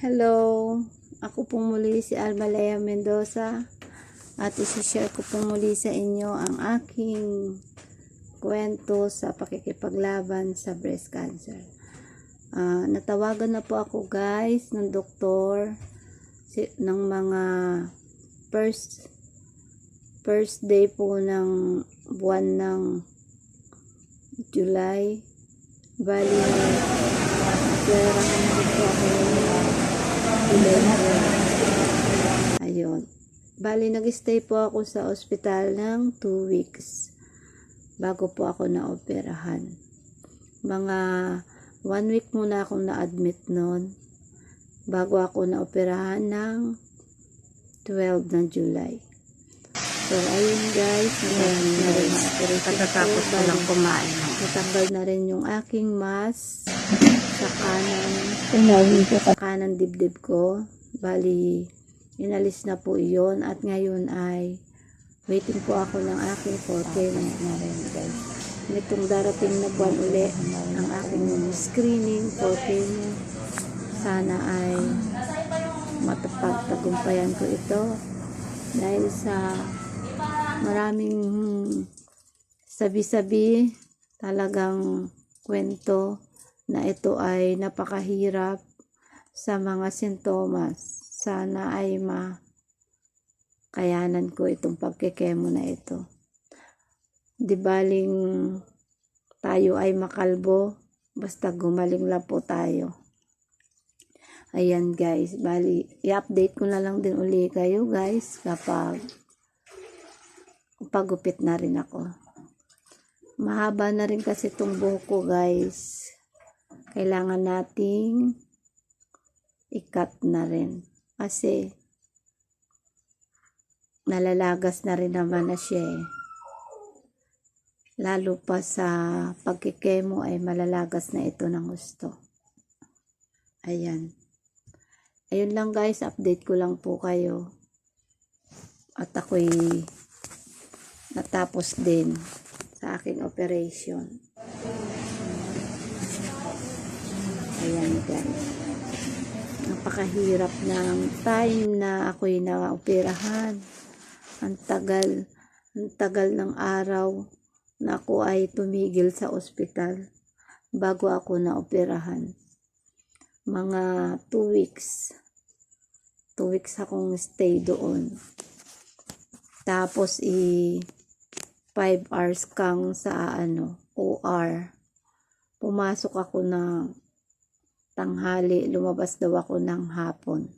Hello, ako pong muli si Almalea Mendoza at isi-share ko pong muli sa inyo ang aking kwento sa pakikipaglaban sa breast cancer. Natawagan na po ako guys ng doktor ng mga first day po ng buwan ng July. Bali, pera na po ako. Ayun. Bali, nag-stay po ako sa ospital ng 2 weeks bago po ako na-operahan. Mga 1 week muna akong na-admit noon bago ako na-operahan ng 12 ng July. So, ayun guys, pagkatapos ko lang kumain. natanggal na rin yung aking mask sa kanan dibdib ko. Bali, inalis na po iyon at ngayon ay waiting po ako ng aking 4K na rin guys. Nitong darating na buwan uli ang aking screening 4K mo. Sana ay matapagtagumpayan ko ito dahil sa maraming sabi-sabi talagang kwento na ito ay napakahirap sa mga sintomas. Sana ay makayanan ko itong pagkikemo na ito. Di baling tayo ay makalbo, basta gumaling lang po tayo. Ayan guys, bali i-update ko na lang din uli kayo guys kapag pagupit na rin ako. Mahaba na rin kasi itong buhok ko guys. Kailangan nating i-cut na rin. Kasi nalalagas na rin naman na siya eh. Lalo pa sa pagkikemo ay malalagas na ito ng gusto. Ayan. Ayun lang guys, update ko lang po kayo. At ako'y natapos din sa aking operation. Ayan guys. Napakahirap ng time na ako'y na-operahan. Ang tagal ng araw na ako ay tumigil sa ospital bago ako na-operahan. Mga 2 weeks. 2 weeks akong stay doon. Tapos 5 hours kang sa OR. Pumasok ako ng tanghali, lumabas daw ako ng hapon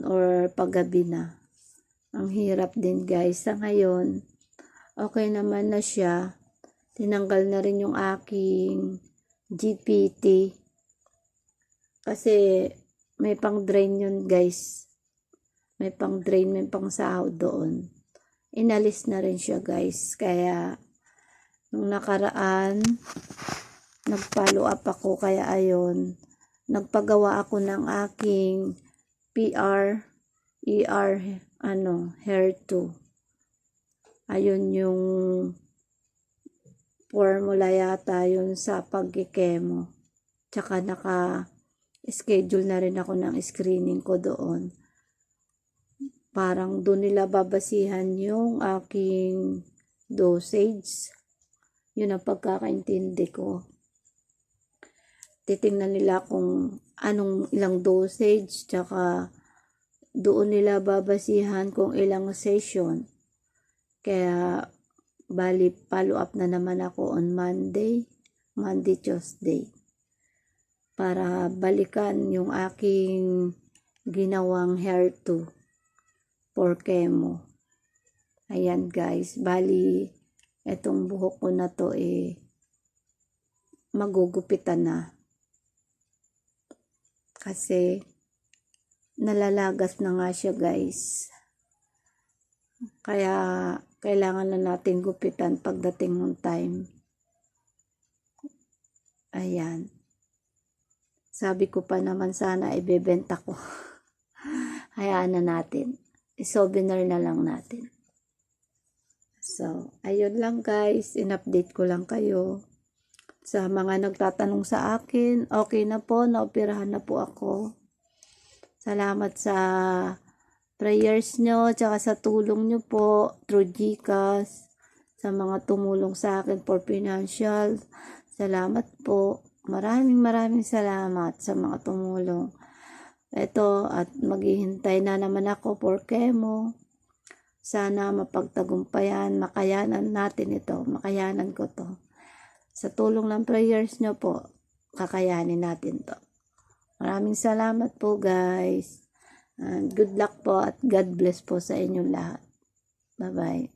or paggabi na. Ang hirap din guys. Sa ngayon, okay naman na siya. Tinanggal na rin yung aking GPT kasi may pang drain yun guys. May pang drain, may pang sahod doon. Inalis na rin siya guys. Kaya nung nakaraan nag-follow up ako, kaya ayun, nagpagawa ako ng aking PR, ER, hair 2. Ayun yung formula yata yun sa pagkikemo. Tsaka naka-schedule na rin ako ng screening ko doon. Parang doon nila babasihan yung aking dosage. Yun ang pagkakaintindi ko. Titingnan nila kung anong ilang dosage, tsaka doon nila babasihan kung ilang session. Kaya bali follow up na naman ako on Monday, Tuesday para balikan yung aking ginawang hair 2 for chemo. Ayan guys, bali etong buhok ko na to magugupitan na. Kasi nalalagas na nga siya guys. Kaya kailangan na natin gupitan pagdating ng time. Ayan. Sabi ko pa naman sana ibebenta ko. Hayaan na natin. I-souvenir na lang natin. So, ayun lang guys. In-update ko lang kayo. Sa mga nagtatanong sa akin, okay na po, naoperahan na po ako. Salamat sa prayers nyo, tsaka sa tulong nyo po through GCash, sa mga tumulong sa akin for financial. Salamat po. Maraming salamat sa mga tumulong. Ito, at maghihintay na naman ako for chemo. Sana mapagtagumpayan, makayanan natin ito, makayanan ko to. Sa tulong ng prayers nyo po, kakayanin natin to. Maraming salamat po guys. And good luck po at God bless po sa inyong lahat. Bye-bye.